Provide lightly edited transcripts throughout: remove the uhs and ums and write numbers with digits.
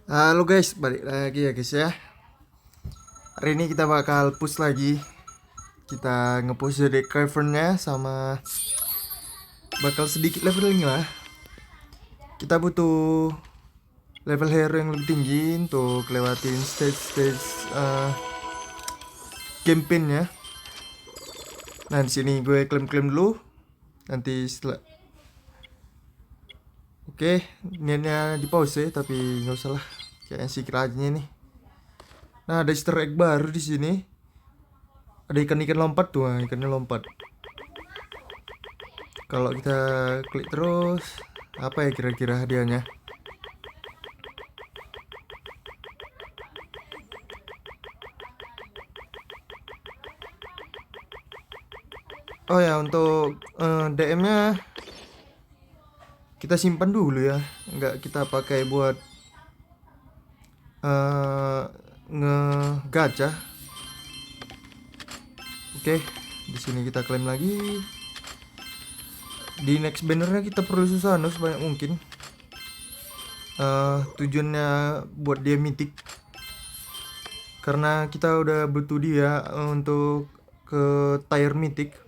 Halo guys, balik lagi ya guys ya. Hari ini kita bakal push lagi. Kita nge-push jadi cavernnya sama bakal sedikit leveling lah. Kita butuh level hero yang lebih tinggi untuk lewatin stage-stage campaign ya. Nah di sini gue klaim-klaim dulu. Nanti setelah Oke, niatnya di pause tapi nggak usah lah. Kayaknya sih aja nih. Nah ada Easter egg baru di sini. Ada ikan-ikan lompat tuh, ikannya lompat. Kalau kita klik terus, apa ya kira-kira hadiahnya? Oh ya, untuk DM-nya kita simpan dulu ya, nggak kita pakai buat ngegacha. Oke, di sini kita klaim lagi. Di next bannernya kita perlu Susano sebanyak mungkin. Tujuannya buat dia mythic, karena kita udah butuh dia untuk ke tier mythic.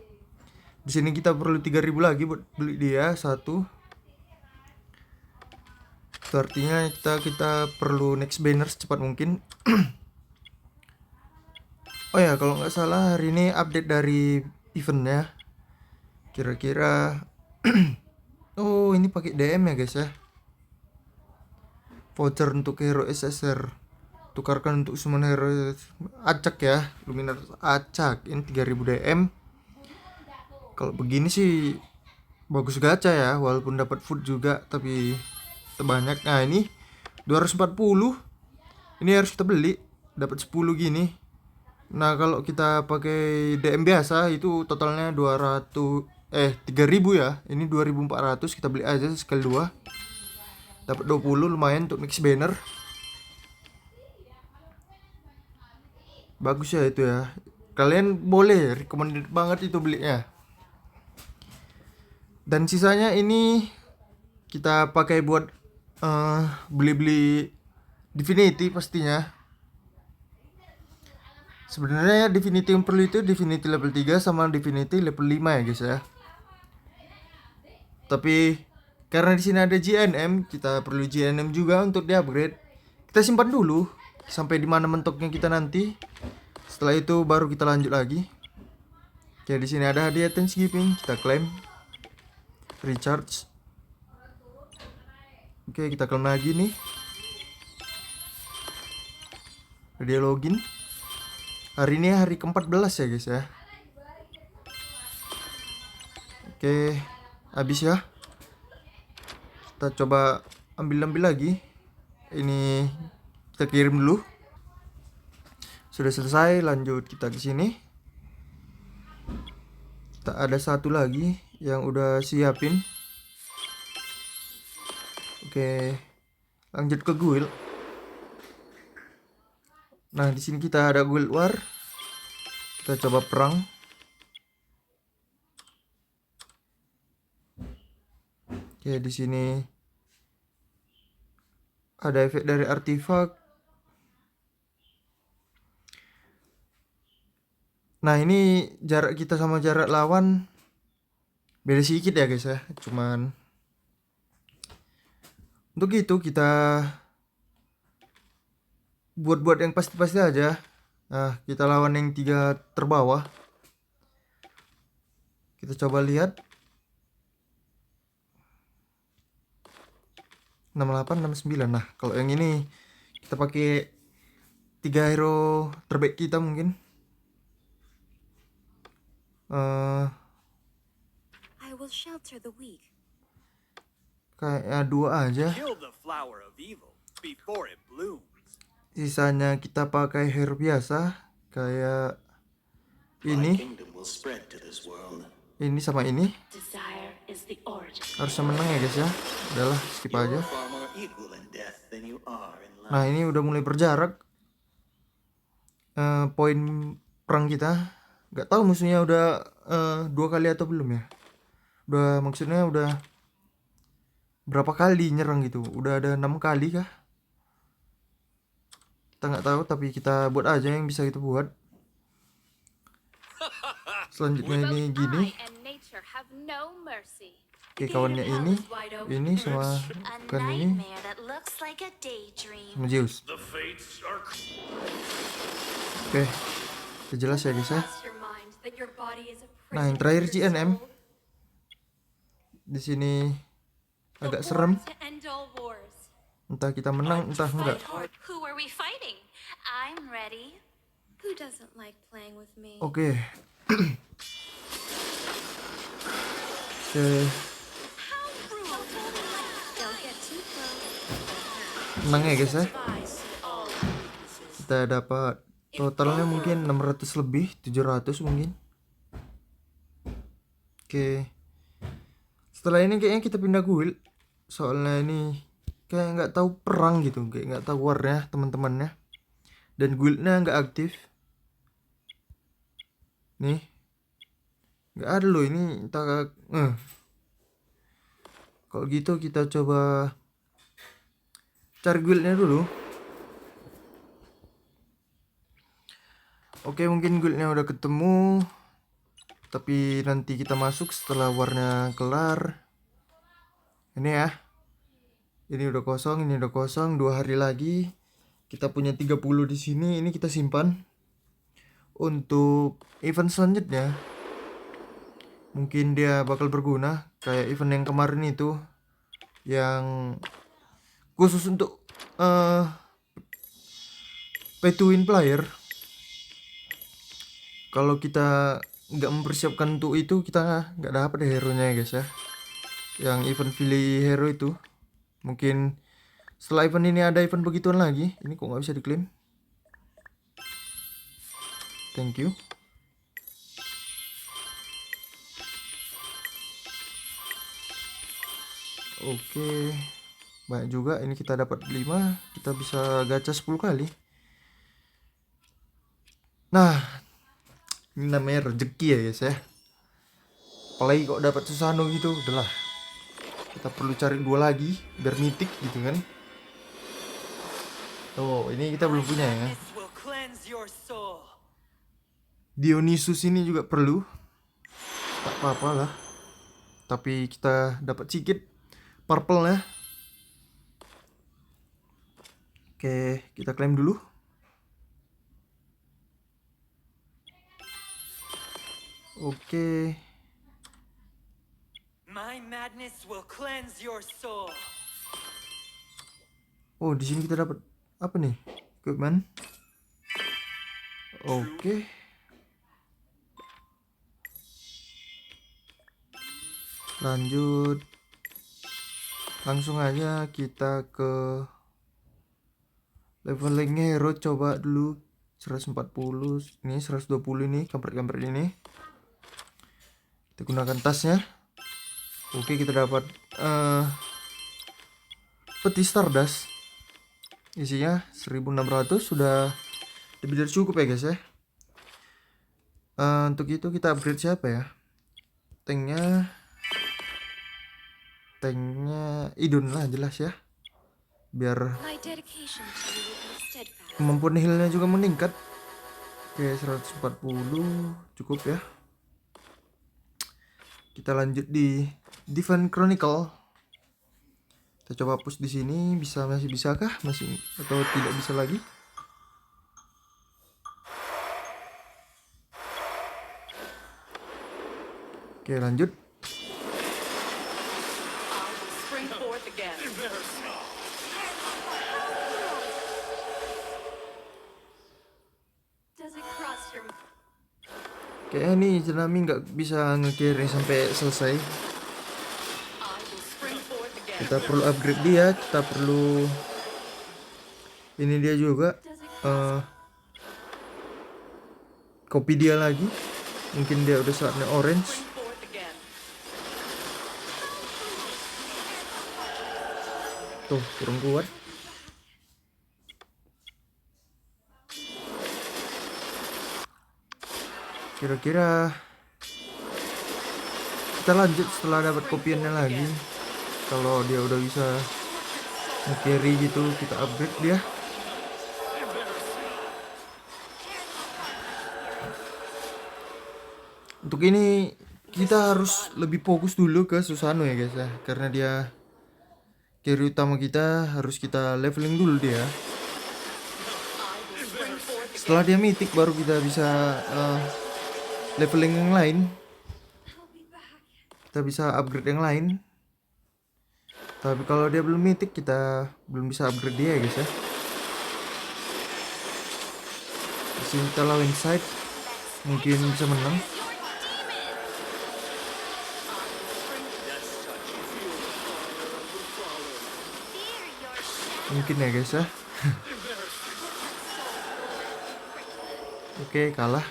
Di sini kita perlu 3000 lagi buat beli dia satu. Itu artinya kita perlu next banner secepat mungkin. Oh ya, kalau nggak salah hari ini update dari eventnya. Kira-kira oh ini pakai DM ya guys ya. Voucher untuk hero SSR. Tukarkan untuk summon hero acak ya. Luminar acak. Ini 3000 DM. Kalau begini sih bagus gacha ya, walaupun dapat food juga tapi terbanyak. Nah, ini 240. Ini harus kita beli, dapat 10 gini. Nah, kalau kita pakai DM biasa itu totalnya 3000 ya. Ini 2400, kita beli aja sekali dua. Dapat 20, lumayan untuk mix banner. Bagus ya itu ya. Kalian boleh recommended banget itu belinya. Dan sisanya ini kita pakai buat beli-beli Divinity pastinya. Sebenarnya Divinity yang perlu itu Divinity level 3 sama Divinity level 5 ya guys ya. Tapi karena di sini ada GNM, kita perlu GNM juga untuk di-upgrade. Kita simpan dulu sampai di mana mentoknya kita nanti. Setelah itu baru kita lanjut lagi. Oke, di sini ada hadiah Thanksgiving, kita klaim. Recharge. Oke, kita klaim lagi nih. Dia login. Hari ini hari ke-14 ya guys ya. Oke, habis ya. Kita coba ambil lagi. Ini kita kirim dulu. Sudah selesai, lanjut kita ke sini. Kita ada satu lagi yang udah siapin. Oke, lanjut ke guild. Nah, di sini kita ada guild war. Kita coba perang. Oke, di sini ada efek dari artifak. Nah, ini jarak kita sama jarak lawan beda sedikit ya guys ya. Cuman untuk itu kita buat yang pasti-pasti aja. Nah, kita lawan yang 3 terbawah. Kita coba lihat. 68, 69. Nah, kalau yang ini kita pakai 3 hero terbaik kita mungkin. I will shelter the weak. Kayak 2 aja. Kill the flower of evil before it blooms. Sisanya kita pakai hero biasa kayak ini. Ini sama ini. Desire is the origin. Harusnya menang ya guys ya. Udahlah, skip aja. Nah, ini udah mulai berjarak. Poin perang kita. Gak tahu musuhnya udah 2 kali atau belum ya. Maksudnya udah berapa kali nyerang gitu. Udah ada 6 kali kah? Kita nggak tahu, tapi kita buat aja yang bisa kita buat. Selanjutnya ini gini. I and nature have no mercy. Oke, kawannya ini sama A bukan ini nightmare that looks like a daydream. sama Zeus. The fates are Oke, udah jelas ya guys ya. Cross your mind that your body is a Nah, yang prison terakhir for your GNM. soul. Di sini The agak war serem. to end all wars. Entah kita menang, entah enggak. Who are we fighting? I'm ready. Who doesn't like playing with me? Oke. Oke, Don't get too close. menang ya guys ya. Advice all Kita dapat totalnya mungkin 600 lebih, 700 mungkin. Oke. Setelah ini kayaknya kita pindah guild. Soalnya ini kayak nggak tahu perang gitu, kayak nggak tahu warnya teman-temannya. Dan guildnya nggak aktif. Nih. Nggak ada loh ini. Entah. Kalau gitu kita coba cari guildnya dulu. Oke, mungkin guildnya udah ketemu. Tapi nanti kita masuk setelah warnya kelar. Ini ya. Ini udah kosong, ini udah kosong. 2 hari lagi. Kita punya 30 di sini. Ini kita simpan untuk event selanjutnya. Mungkin dia bakal berguna kayak event yang kemarin itu, yang khusus untuk pay to win player. Kalau kita nggak mempersiapkan untuk itu, kita nggak dapat hero nya ya guys ya. Yang event pilih hero itu. Mungkin setelah event ini ada event begituan lagi. Ini kok nggak bisa diklaim. Thank you. Oke, banyak juga. Ini kita dapat 5. Kita bisa gacha 10 kali. Nah, ini namanya rezeki ya guys ya. Apalagi kok dapat Susano gitu, udahlah. Kita perlu cari 2 lagi biar mitik gitu kan. Oh, ini kita belum punya ya. This will cleanse your soul. Dionysus ini juga perlu. Tak apa-apa lah. Tapi kita dapat sedikit purple ya. Oke, kita klaim dulu. Oke. My madness will cleanse your soul. Oh, di sini kita dapat apa nih? Equipment. Oke. Lanjut. Langsung aja kita ke leveling hero, coba dulu 140. Ini 120 ini, kampret-kampret ini. Kita gunakan tasnya. Oke, kita dapat peti Stardust. Isinya 1600, sudah lebih dari cukup ya guys ya. Untuk itu kita upgrade siapa ya? Tanknya Idun lah jelas ya. Biar My dedication to you will be steadfast. kemampuan healnya juga meningkat. Oke, 140 cukup ya. Kita lanjut di Divine Chronicle. Kita coba push di sini, masih bisakah? Masih atau tidak bisa lagi? Oke, lanjut. spring forth again. Does it cross your Kayaknya nih Tsunami nggak bisa nge-carry sampai selesai. I will spring forth again. Kita perlu upgrade dia, kita perlu ini dia juga. Copy dia lagi. Mungkin dia udah saatnya orange. Spring forth again. Tuh, kurang kuat. Kira-kira kita lanjut setelah dapat kopiannya lagi. Kalau dia udah bisa nge-carry gitu, kita upgrade dia. Untuk ini kita harus lebih fokus dulu ke Susano ya guys ya, karena dia carry utama kita, harus kita leveling dulu dia. Setelah dia mythic baru kita bisa leveling yang lain. Kita bisa upgrade yang lain. Tapi kalau dia belum mythic kita belum bisa upgrade dia ya guys ya. Di sini kita lawan side, mungkin bisa menang. Mungkin ya guys ya. Oke, kalah.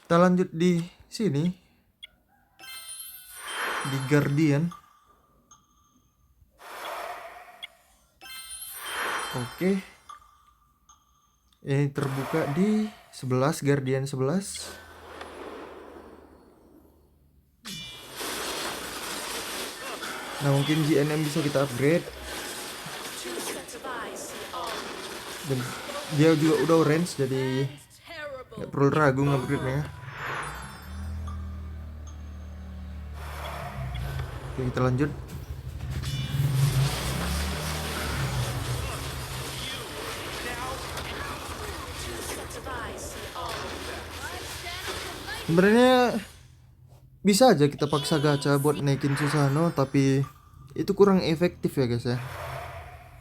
Kita lanjut di sini. Di Guardian. Oke. Ini terbuka di 11, Guardian 11. Nah, mungkin GNM bisa kita upgrade. Dan dia juga udah orange, jadi nggak perlu ragu nge-upgrade-nya. Oke, kita lanjut. Sebenarnya bisa aja kita paksa gacha buat naikin Susano, tapi itu kurang efektif ya guys ya.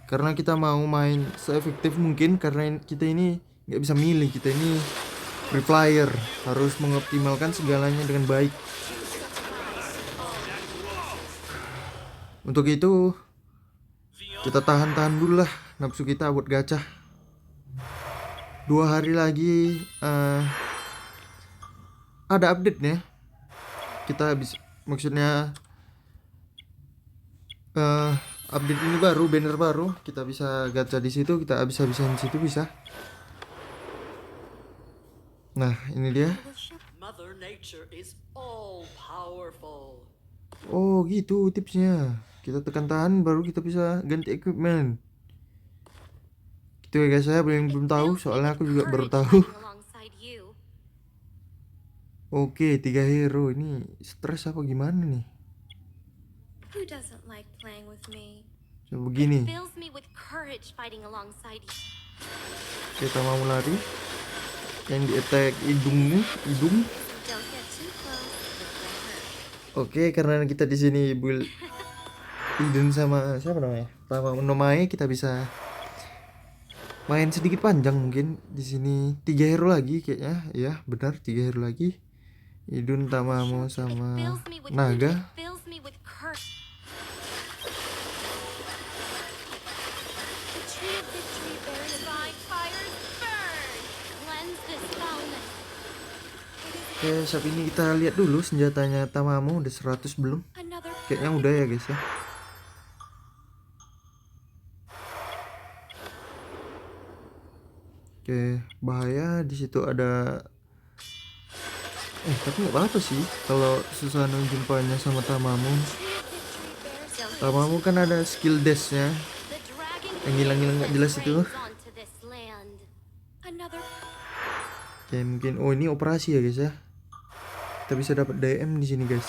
Karena kita mau main seefektif mungkin, karena kita ini nggak bisa milih, kita ini free player, harus mengoptimalkan segalanya dengan baik. Untuk itu kita tahan-tahan dulu lah nafsu kita buat gacha. 2 hari lagi ada update nya. Kita bisa, maksudnya update ini baru, banner baru, kita bisa gacha di situ, kita habis-habisan di situ bisa. Nah, ini dia. Mother Nature is all powerful. Oh, gitu tipsnya. Kita tekan tahan baru kita bisa ganti equipment. Gitu ya guys, saya belum tahu, soalnya aku juga baru tahu. Oke, 3 hero ini stres apa gimana nih? Who doesn't like playing with me? Coba begini. Fills me with courage fighting alongside you. Kita mau lari. Yang di attack hidung. Don't get too close. It will hurt. Oke, karena kita di sini build Eden sama siapa namanya? Sama Nomai, kita bisa main sedikit panjang mungkin. Di sini 3 hero lagi kayaknya. Ya, benar 3 hero lagi. Idun, Tamamo sama Naga. Fills me with courage. The tree of victory bears divine fires burn. Cleanse this foulness. Oke, saat ini kita lihat dulu senjatanya Tamamo udah 100 belum? Another Kayaknya udah ya guys ya. Oke, bahaya di situ ada. Tapi nggak apa-apa sih kalau Susano jumpanya sama Tamamo. Tamamo kan ada skill dashnya yang hilang-hilang nggak jelas itu. another Oke, mungkin ini operasi ya guys ya. Kita bisa dapat DM di sini guys.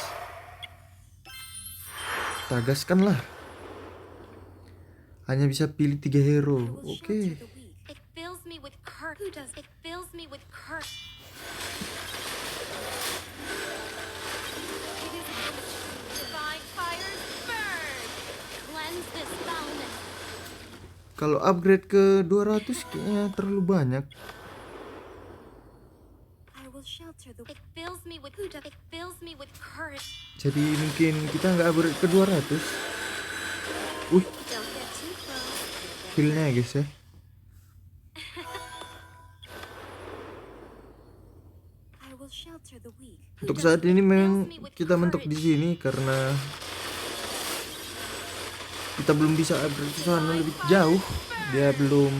Kita gaskan lah. Hanya bisa pilih 3 hero. Oke. It fills me with courage. Who does it fills me with courage. It is divine fires burn. Cleanse this foulness. Kalau upgrade ke 200 kayaknya terlalu banyak. I will shelter the. It fills me with. Who does it fills me with courage. Jadi mungkin kita nggak upgrade ke 200. Wih, Don't get too close. healnya ya guys ya. I will shelter the weak. Untuk saat ini memang kita mentok di sini karena kita belum bisa upgrade ke sana lebih jauh. Dia belum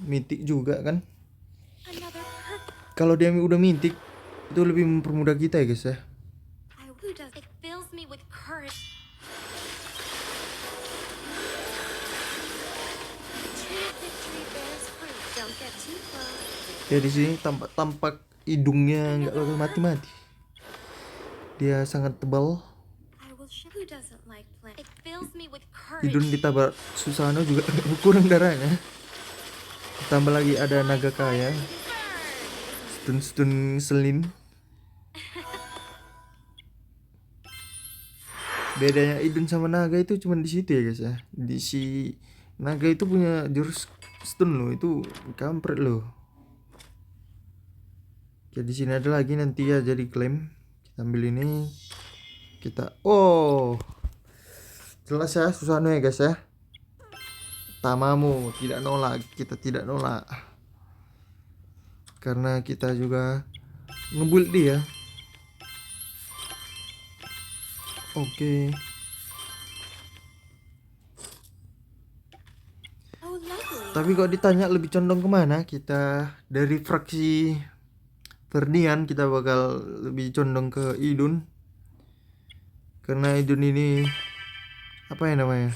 mythic juga kan. Another perfect. Kalau dia udah mythic itu lebih mempermudah kita ya guys ya. Who does it fills me with courage. The tree of victory bears fruit. Don't get too close. Ya di sini tampak hidungnya nggak bakal mati-mati. Dia sangat tebal. I will show who doesn't like plants. It fills me with Idun courage. ditambah Susano juga kurang darahnya. Tambah lagi ada naga kaya, Burn. stun selin. Bedanya Idun sama naga itu cuma di situ ya guys ya. Di si naga itu punya jurus stun loh, itu kampret loh. Oke, di sini ada lagi nanti ya jadi klaim. Kita ambil ini. Jelas ya Susano ya guys ya. Tamamu tidak nolak, kita tidak nolak. Karena kita juga ngebuild dia. Oke. Oh, lovely. Tapi kalau ditanya lebih condong kemana, kita dari fraksi Ferdian kita bakal lebih condong ke Idun. Karena Idun ini apa ya namanya,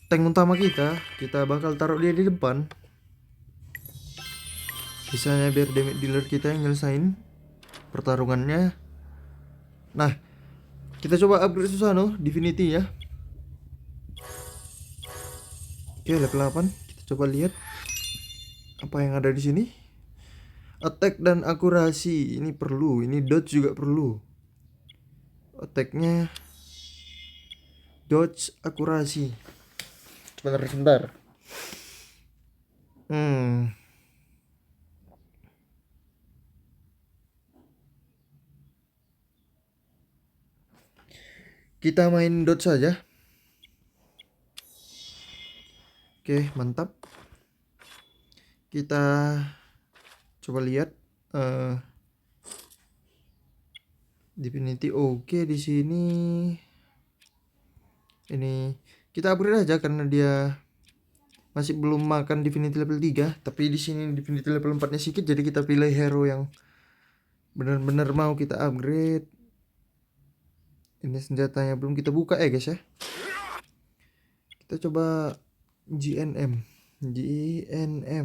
tank utama kita bakal taruh dia di depan. Misalnya biar damage dealer kita yang nyelesain pertarungannya. Nah, kita coba upgrade Susano Divinity ya. Oke, level 8. Kita coba lihat apa yang ada di sini. Attack dan akurasi ini perlu, ini dodge juga perlu. Attacknya dodge, akurasi. Sebentar. Kita main dodge saja. Oke, mantap. Kita coba lihat Divinity. Oke, di sini ini kita upgrade aja karena dia masih belum makan Divinity level 3, tapi di sini Divinity level 4-nya sedikit, jadi kita pilih hero yang benar-benar mau kita upgrade. Ini senjatanya belum kita buka ya guys ya. Kita coba GNM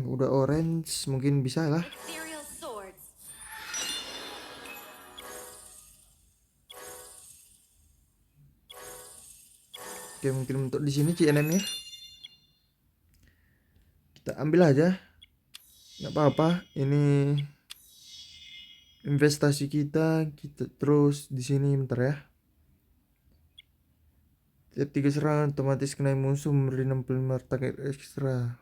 udah orange, mungkin bisa lah. Ethereal swords. Oke, mungkin untuk di sini GNM ya. Kita ambil aja, nggak apa-apa. Ini investasi kita terus di sini bentar ya. Tiap 3 serangan otomatis kena musuh memberi 65 target ekstra.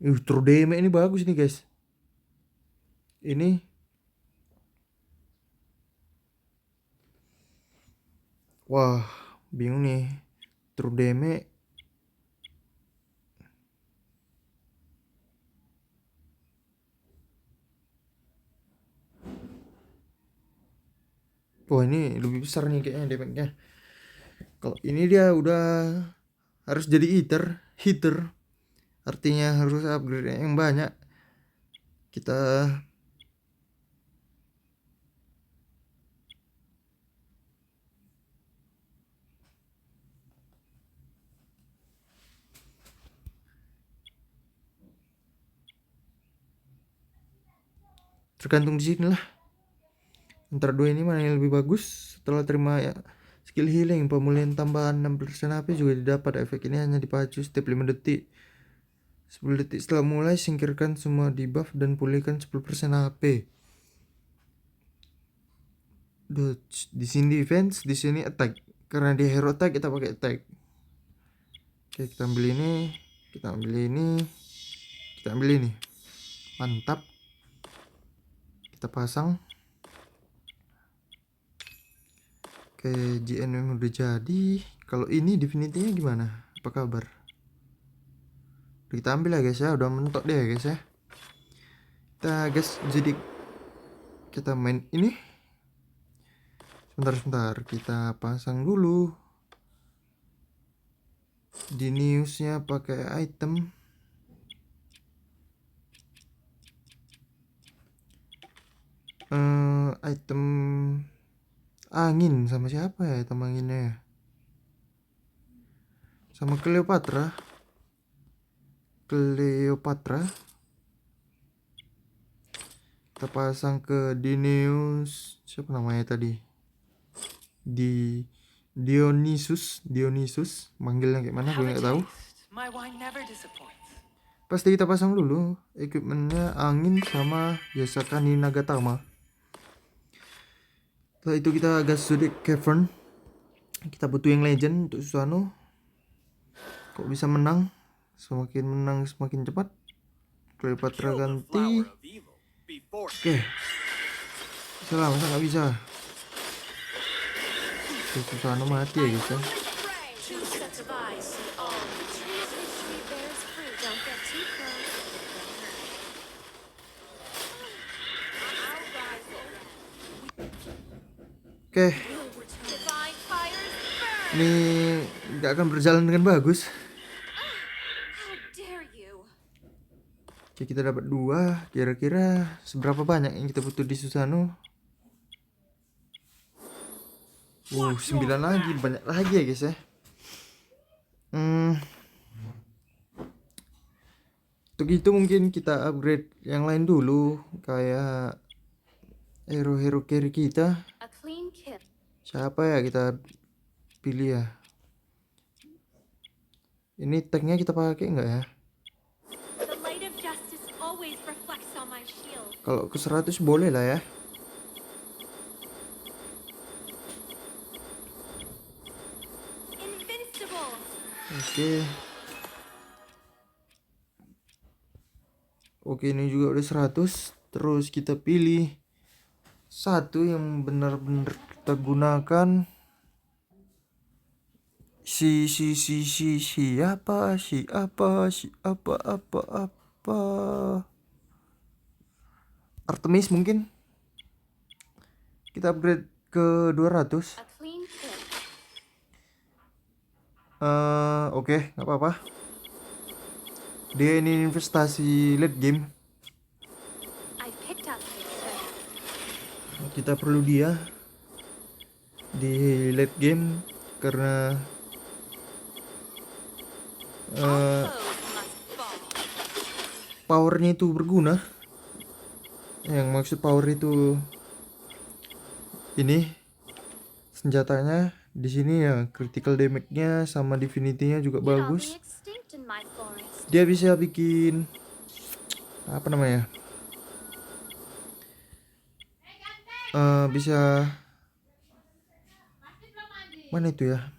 True damage ini bagus nih guys. Ini wah, bingung nih. True damage wah, ini lebih besar nih kayaknya damage-nya. Kalau ini dia udah harus jadi hitter. Artinya harus upgrade yang banyak. Kita tergantung di sini lah. Antara dua ini mana yang lebih bagus. Setelah terima ya skill healing, pemulihan tambahan 6% HP juga didapat. Efek ini hanya dipacu setiap 5 detik. 10 detik setelah mulai, singkirkan semua debuff dan pulihkan 10% HP. Dodge. Di sini defense, di sini attack. Karena dia hero attack, kita pakai attack. Oke, kita ambil ini, kita ambil ini. Mantap. Kita pasang. Oke, GNM udah jadi. Kalau ini Divinity-nya gimana? Apa kabar? Kita ambil ya guys ya, udah mentok deh ya guys ya. Jadi kita main ini. Sebentar, kita pasang dulu. Di newsnya pakai item. Item angin sama siapa ya item anginnya? Sama Cleopatra. Kita pasang ke Dineus, siapa namanya tadi? Dionysus, manggilnya kayak mana gue Have a nggak tahu. taste. My wine never disappoints. Pasti kita pasang dulu equipmentnya, angin sama Yasakani Nagatama. Setelah itu kita gas Zodiac Cavern. Kita butuh yang legend untuk Susanoo. Kok bisa menang? Semakin menang semakin cepat. Cleopatra ganti. Oke. Bisa lah, masa nggak bisa? Susanoo mati ya guys ya. Two sets of eyes see all. Tree's history bears fruit. Don't get too close. I'll rise again. Oke, Divine fires burn. ini nggak akan berjalan dengan bagus. How dare you? Oke, kita dapat 2. Kira-kira seberapa banyak yang kita butuh di Susanoo? 9 lagi, banyak lagi ya guys ya. Untuk itu mungkin kita upgrade yang lain dulu, kayak hero-hero carry kita. A clean kill. Siapa ya kita pilih ya? Ini tagnya kita pakai nggak ya? The light of justice always reflects on my shield. Kalau ke 100 boleh lah ya. Invincible. Oke. Oke, ini juga udah 100. Terus kita pilih satu yang benar-benar kita gunakan. Siapa Artemis mungkin. Kita upgrade ke 200. A clean kill. Oke, nggak apa-apa. Dia ini investasi late game. I picked up this thread. Kita perlu dia di late game karena All foes must fall. powernya itu berguna. Yang maksud power itu ini senjatanya di sini ya, critical damage-nya sama divinity-nya juga You'd all bagus. be extinct in my forest. Dia bisa bikin apa namanya? Bisa mana itu ya?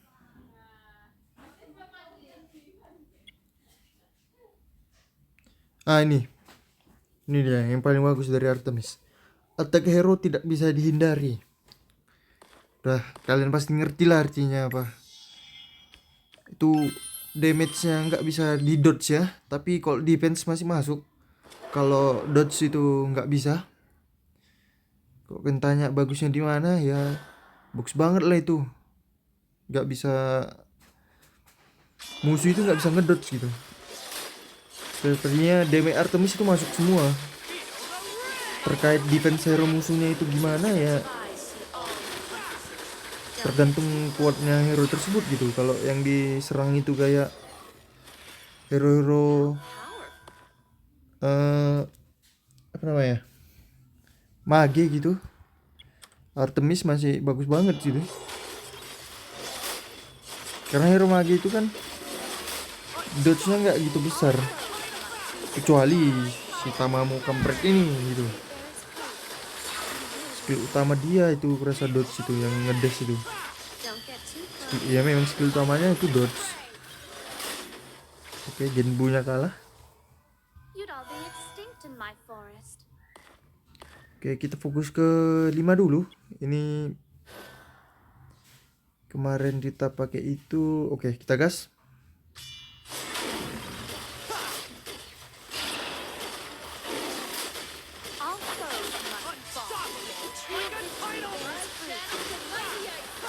Ini dia yang paling bagus dari Artemis. Attack hero tidak bisa dihindari. Udah, kalian pasti ngerti lah artinya apa. Itu damage-nya nggak bisa di dodge ya, tapi kalau defense masih masuk. Kalau dodge itu nggak bisa. Kok kan tanya bagusnya di mana ya? Bagus banget lah itu. Nggak bisa, musuh itu nggak bisa ngedodge gitu. Sepertinya damage Artemis itu masuk semua. Terkait defense hero musuhnya itu gimana ya, tergantung kuatnya hero tersebut gitu. Kalau yang diserang itu kayak hero-hero apa namanya, mage gitu, Artemis masih bagus banget gitu. Karena hero mage itu kan dodge-nya nggak gitu besar, kecuali si Tamamu kampret ini gitu. Skill utama dia itu kerasa dodge itu, yang ngedash itu. Don't get too close. Ya memang skill utamanya itu dodge. Oke, Genbu-nya kalah. You'd all be extinct in my forest. Oke, kita fokus ke 5 dulu. Ini kemarin kita pakai itu. Oke, kita gas. All foes must fall.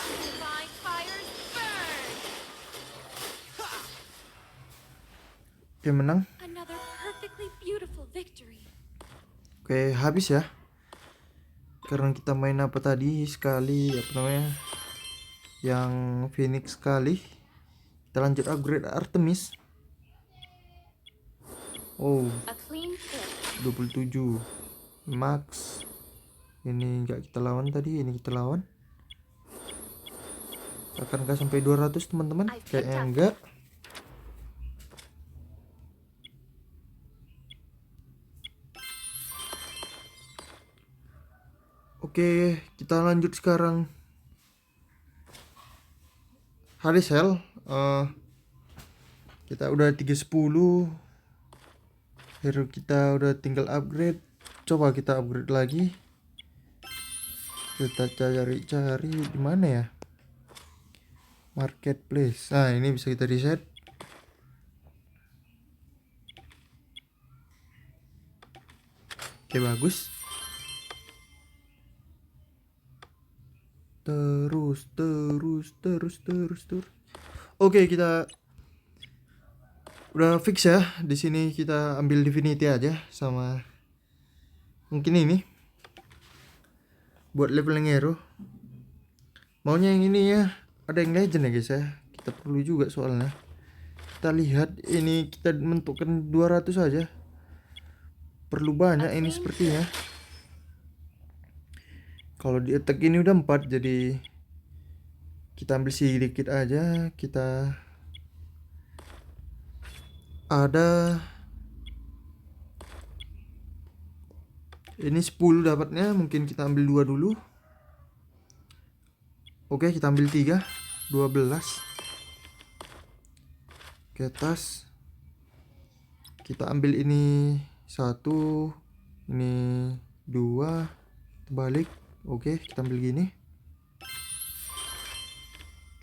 Divine fires burn. Oke, menang. Another perfectly beautiful victory. Oke, habis ya. Karena kita main apa tadi sekali, apa namanya, yang Phoenix sekali. Kita lanjut upgrade Artemis. Oh, A clean kill. 27. Max. Ini nggak kita lawan tadi, ini kita lawan. Akankah sampai 200 teman-teman? Kayaknya enggak. Oke, kita lanjut sekarang. Hades Hell. Kita udah 310. Hero kita udah tinggal upgrade. Coba kita upgrade lagi. Kita cari-cari di mana ya? Marketplace. Nah, ini bisa kita reset. Oke, bagus. Terus. Oke, kita udah fix ya. Di sini kita ambil Divinity aja sama mungkin ini. Buat leveling hero. Maunya yang ini ya. Ada yang legend ya guys ya. Kita perlu juga soalnya. Kita lihat ini kita menentukan 200 saja. Perlu banyak ini sepertinya. Kalau di attack ini udah 4, jadi kita ambil sedikit aja. Kita ada ini 10 dapatnya, mungkin kita ambil 2 dulu. Oke, kita ambil 3, 12 ke atas. Kita ambil ini 1, ini 2, balik. Oke, kita ambil gini.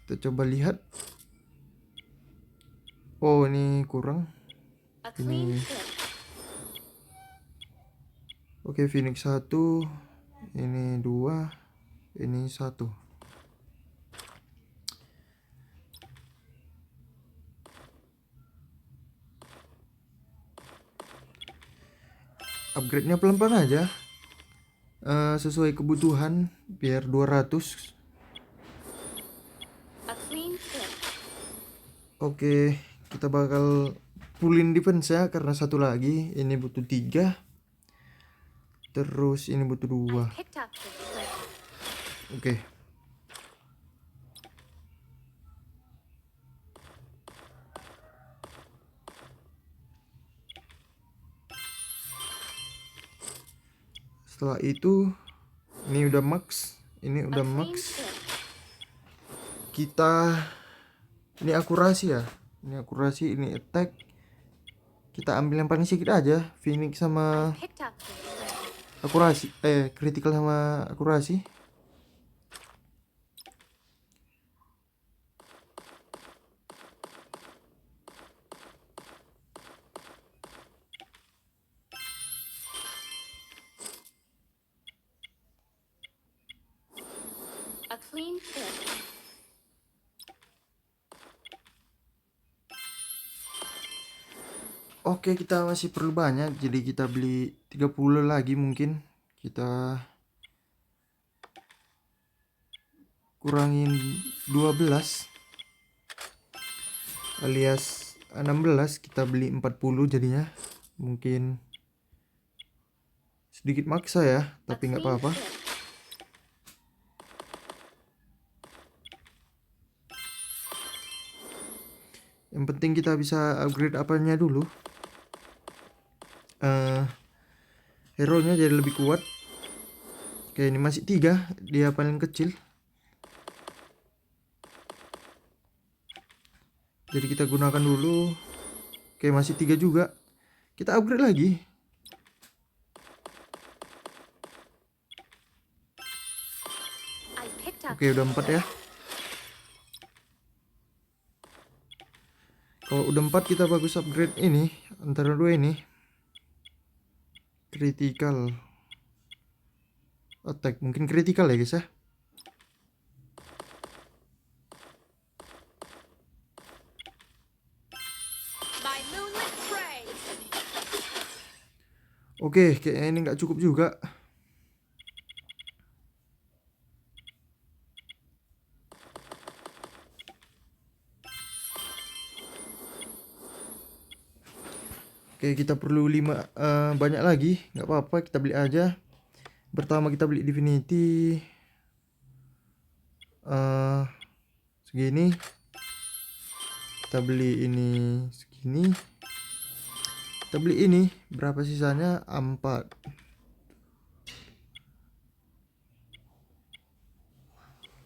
Kita coba lihat. Oh, ini kurang. A clean Ini hit. oke, Phoenix 1, ini 2, ini 1. Upgrade-nya pelan-pelan aja. Sesuai kebutuhan biar 200. A clean hit. Oke, kita bakal pulling defense ya karena satu lagi ini butuh 3. Terus ini butuh 2. Picked up this flip. Oke. Setelah itu ini udah max, ini A udah clean max. hit. Kita ini akurasi ya. Ini akurasi, ini attack. Kita ambil yang paling sedikit aja, Phoenix sama Picked up this flip. akurasi. Critical sama akurasi. A clean hit. Oke, kita masih perlu banyak, jadi kita beli 30 lagi mungkin. Kita kurangin 12 alias 16, kita beli 40 jadinya. Mungkin sedikit maksa ya, A tapi nggak clean apa-apa. hit. Yang penting kita bisa upgrade apanya dulu. Hero-nya jadi lebih kuat. Oke, ini masih 3, dia paling kecil. Jadi kita gunakan dulu. Oke, masih 3 juga. Kita upgrade lagi. I picked up Oke, udah 4 ya. Kalau udah 4 kita bagus upgrade ini antara 2 ini. Critical attack, mungkin critical ya guys ya. my moonlit prey. Oke, kayaknya ini nggak cukup juga. Oke, Oke, kita perlu 5 banyak lagi, nggak apa-apa, kita beli aja. Pertama kita beli Divinity segini. Kita beli ini segini. Kita beli ini, berapa sisanya? 4.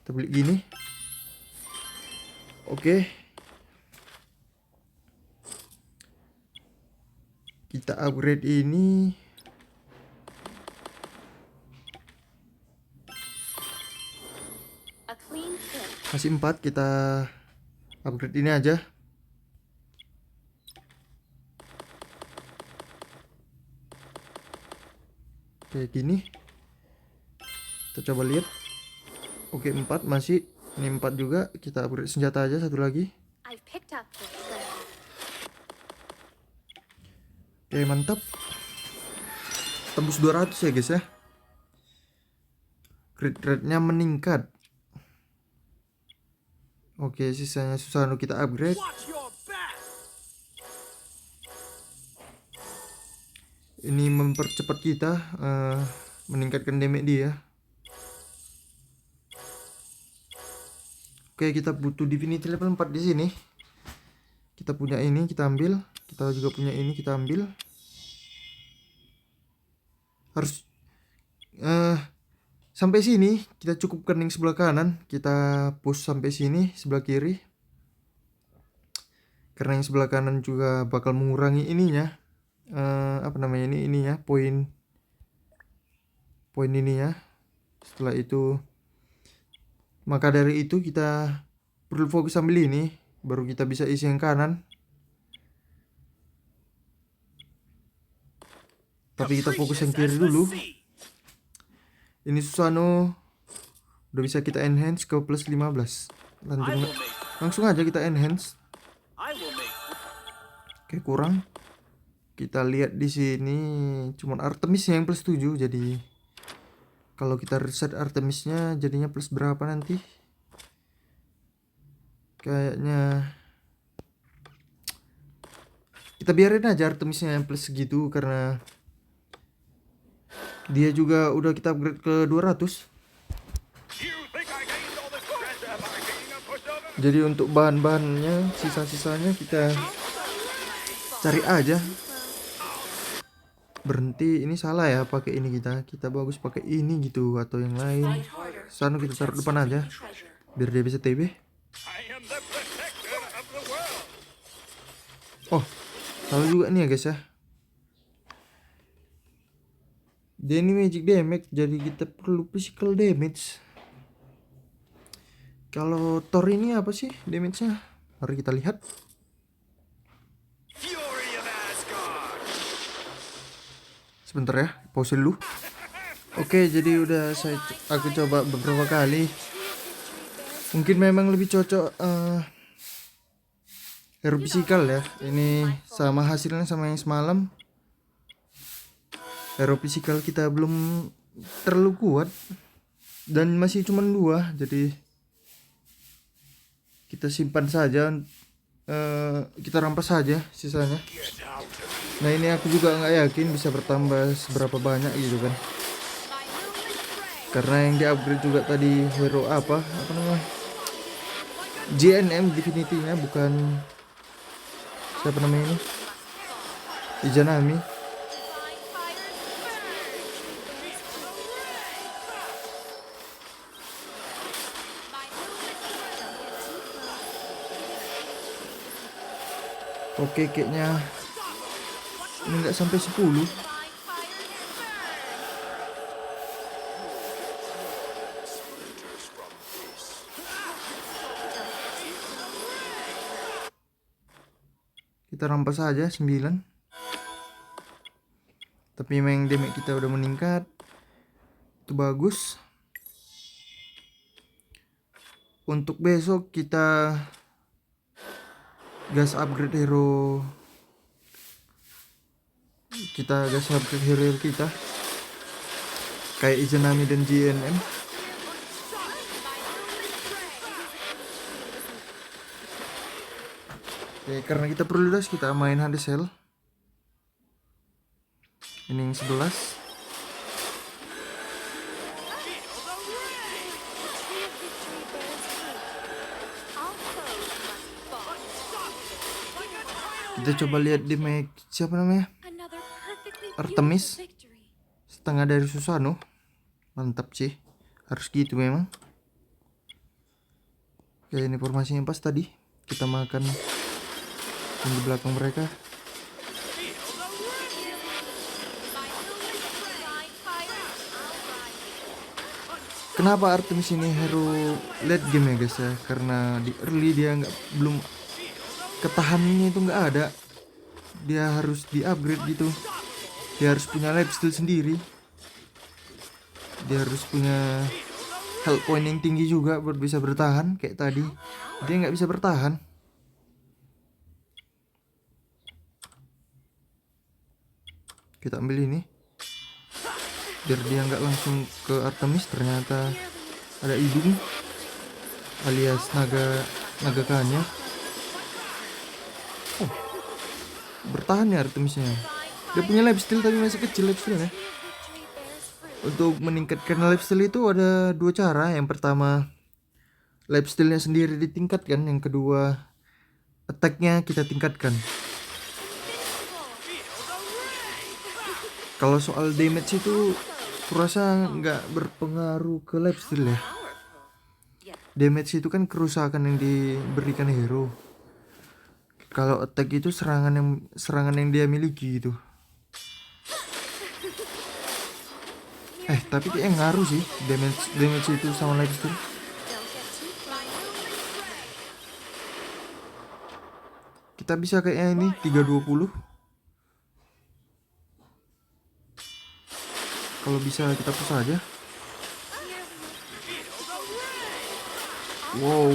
Kita beli gini. Oke. Kita upgrade ini. A clean fit. Masih 4, kita upgrade ini aja. Kayak gini. Kita coba lihat. Oke, 4 masih. Ini 4 juga. Kita upgrade senjata aja satu lagi. I've picked up this level. Oke, mantap. Tembus 200 ya guys ya. Crit rate-nya meningkat. Oke, sisanya Susano kita upgrade. Ini mempercepat kita meningkatkan damage dia. Oke, kita butuh Divinity level 4 di sini. Kita punya ini, kita ambil. Kita juga punya ini, kita ambil. Harus sampai sini kita cukup kening sebelah kanan. Kita push sampai sini sebelah kiri. Karena yang sebelah kanan juga bakal mengurangi ininya. Apa namanya ininya, poin ininya. Setelah itu, maka dari itu kita perlu fokus ambil ini, baru kita bisa isi yang kanan. Tapi kita fokus yang kiri dulu. Ini Susano udah bisa kita enhance ke plus 15. Langsung aja kita enhance. Oke, kurang. Kita lihat di sini cuman Artemis yang plus 7, jadi kalau kita reset Artemisnya jadinya plus berapa nanti? Kayaknya kita biarin aja Artemisnya yang plus segitu karena dia juga udah kita upgrade ke 200. Jadi untuk bahan-bahannya, sisa-sisanya kita cari aja. Berhenti, ini salah ya pakai ini kita bagus pakai ini gitu atau yang lain. Sana kita taruh depan aja biar dia bisa TB. Oh, salah juga nih ya guys ya. Dia ini magic damage, jadi kita perlu physical damage. Kalau Thor ini apa sih damage-nya? Mari kita lihat. Sebentar ya, pause dulu. Oke, jadi udah aku coba beberapa kali. Mungkin memang lebih cocok hero physical ya. Ini sama hasilnya sama yang semalam. Hero physical kita belum terlalu kuat dan masih cuma 2, jadi kita simpan saja. Kita rampas saja sisanya. Nah, ini aku juga nggak yakin bisa bertambah seberapa banyak gitu kan, karena yang di upgrade juga tadi hero apa namanya, JNM Divinity-nya, bukan siapa namanya ini, Izanami. Oke, kayaknya ini nggak sampai 10. Kita rampas saja 9. Tapi memang damage kita udah meningkat. Itu bagus. Untuk besok kita gas upgrade hero. Kita gas upgrade hero kita. Kayak Izanami dan JNM. Oke, karena kita perlu das, kita main Hades Cell. Ini yang 11. Kita coba lihat di make siapa namanya? Another perfectly Artemis. beautiful victory. Setengah dari Susano. Mantap sih. Harus gitu memang. Ya ini formasinya pas tadi. Kita makan yang di belakang mereka. Kenapa Artemis ini hero late game ya guys ya? Karena di early dia belum ketahanannya itu nggak ada. Dia harus di upgrade gitu. Dia harus punya lifesteal sendiri. Dia harus punya health point yang tinggi juga buat bisa bertahan kayak tadi. Dia nggak bisa bertahan. Kita ambil ini biar dia nggak langsung ke Artemis. Ternyata ada hidung alias naga kannya. Oh, bertahan ya Artemisnya. Dia punya lifesteal tapi masih kecil lifesteal ya. Untuk meningkatkan lifesteal itu ada dua cara. Yang pertama lifestealnya sendiri ditingkatkan. Yang kedua attacknya kita tingkatkan. Kalau soal damage itu kurasa nggak berpengaruh ke lifesteal ya. Damage itu kan kerusakan yang diberikan hero. Kalau attack itu serangan yang dia miliki gitu. Tapi kayak ngaruh sih damage itu sama lifesteal. Kita bisa kayaknya ini 320. Kalau bisa kita push aja. Wow.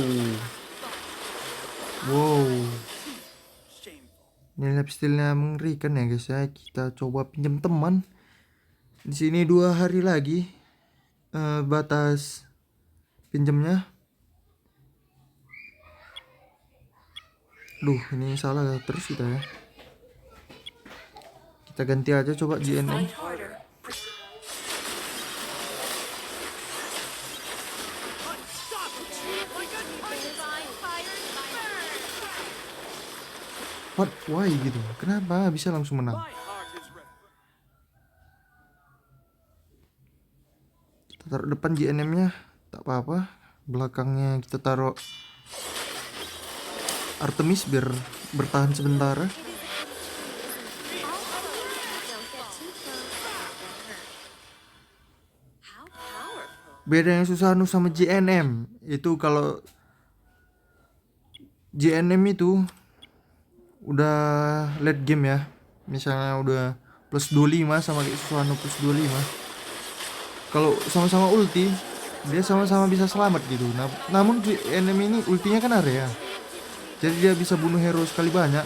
Ini lifestealnya mengerikan ya guys ya. Kita coba pinjam teman. Di sini 2 hari lagi batas pinjamnya. Duh, ini salah terus kita ya. Kita ganti aja coba GNM. What? Why gitu? Kenapa bisa langsung menang? Kita taruh depan GNM-nya, tak apa-apa. Belakangnya kita taruh Artemis biar bertahan sebentar. Beda yang Susano sama GNM. Itu kalau GNM itu udah late game ya. Misalnya udah plus 25 sama kayak Susano plus 25. Kalau sama-sama ulti, dia sama-sama bisa selamat gitu. Namun GNM ini ultinya kan area. Jadi dia bisa bunuh hero sekali banyak.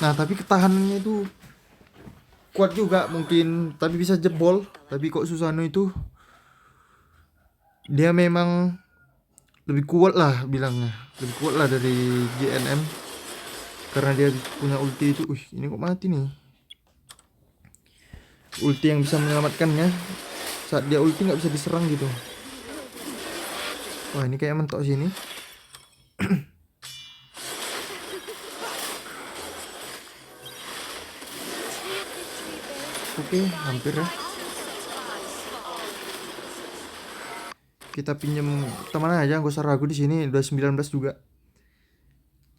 Nah, tapi ketahanannya itu kuat juga mungkin, tapi bisa jebol. Tapi kok Susano itu dia memang lebih kuat lah bilangnya. Lebih kuat lah dari GNM. Karena dia punya ulti itu. Ini kok mati nih. Ulti yang bisa menyelamatkannya. Saat dia ulti nggak bisa diserang gitu. Wah, ini kayak mentok sini. Oke, hampir ya. Kita pinjam teman aja, gak usah ragu di sini. Udah 19 juga.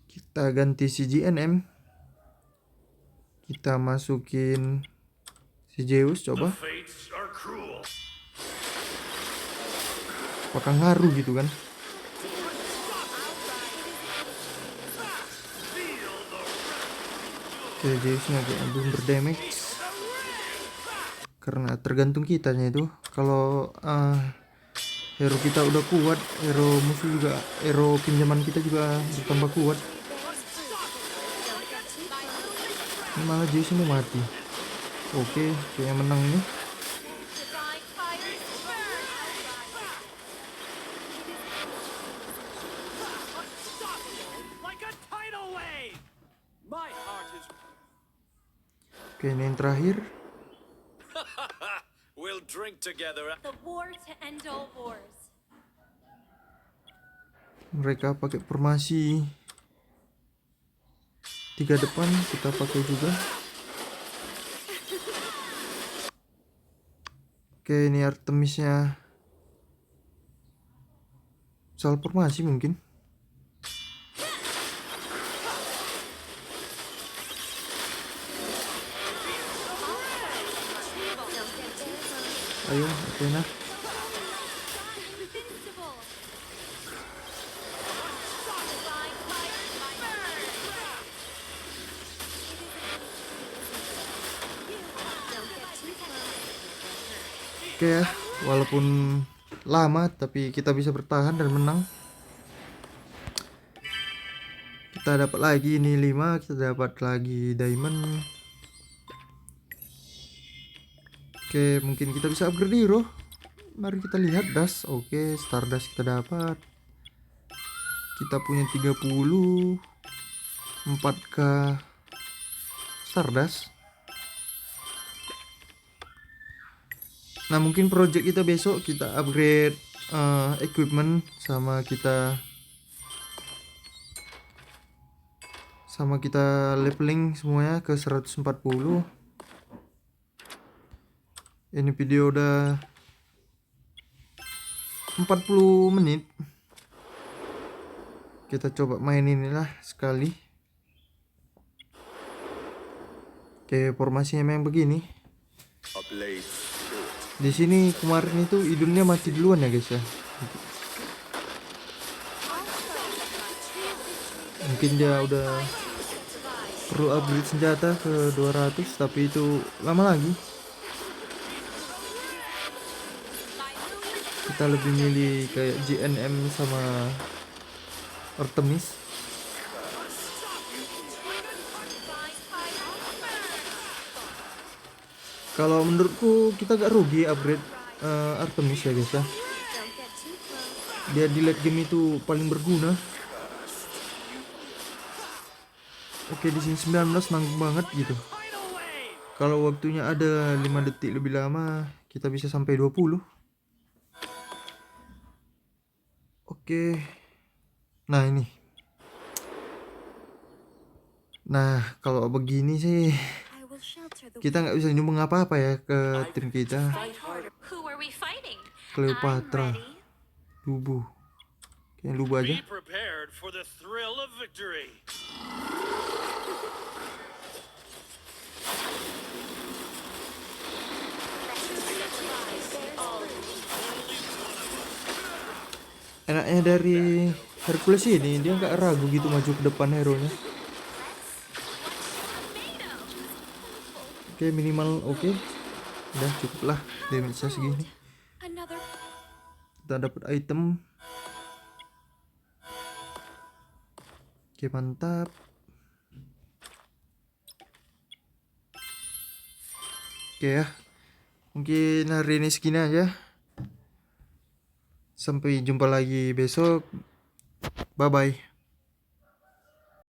Kita ganti si GNM. Kita masukin si Zeus coba. Apakah ngaruh gitu kan? Oke, Zeusnya kayak belum berdamage. Karena tergantung kitanya itu. Kalau hero kita udah kuat, hero musuh juga, hero pinjaman kita juga bertambah kuat. Ini malah Zeus mau mati. Oke, kayaknya menang ini. Oke, ini yang terakhir. We'll drink together. The war to end all wars. Mereka pakai formasi 3 depan, kita pakai juga. Oke, ini Artemisnya. Soal formasi mungkin. Ayo, Athena. Invincible. Oke ya, walaupun lama tapi kita bisa bertahan dan menang. Kita dapat lagi ini 5, kita dapat lagi diamond. Oke, mungkin kita bisa upgrade hero. Mari kita lihat das. Oke, Stardust kita dapat. Kita punya 30 4k Stardust. Nah, mungkin project kita besok kita upgrade equipment sama kita leveling semuanya ke 140. Ini video udah 40 menit. Kita coba main inilah sekali. Oke, formasinya memang begini. Di sini kemarin itu idunnya mati duluan ya guys ya. Mungkin dia udah perlu upgrade senjata ke 200, tapi itu lama lagi. Kita lebih milih kayak GNM sama Artemis. Kalau menurutku kita gak rugi upgrade Artemis ya guys ya. Dia di late game itu paling berguna. Oke, di sini 19 nanggung banget gitu. Kalau waktunya ada 5 detik lebih lama, kita bisa sampai 20. Oke. Nah, ini. Nah, kalau begini sih I will shelter the kita nggak bisa nyumbang apa-apa ya ke tim kita. fight harder. Who are we fighting? Cleopatra, I'm ready. Lubu. Kayak Lubu aja. Be prepared for the thrill of victory. Enaknya dari Hercules ini dia nggak ragu gitu maju ke depan hero-nya. Oke, minimal oke. Udah cukup lah damage-nya segini. Another Kita dapat item. Oke, mantap. Oke ya. Mungkin hari ini segini aja. Sampai jumpa lagi besok. Bye bye.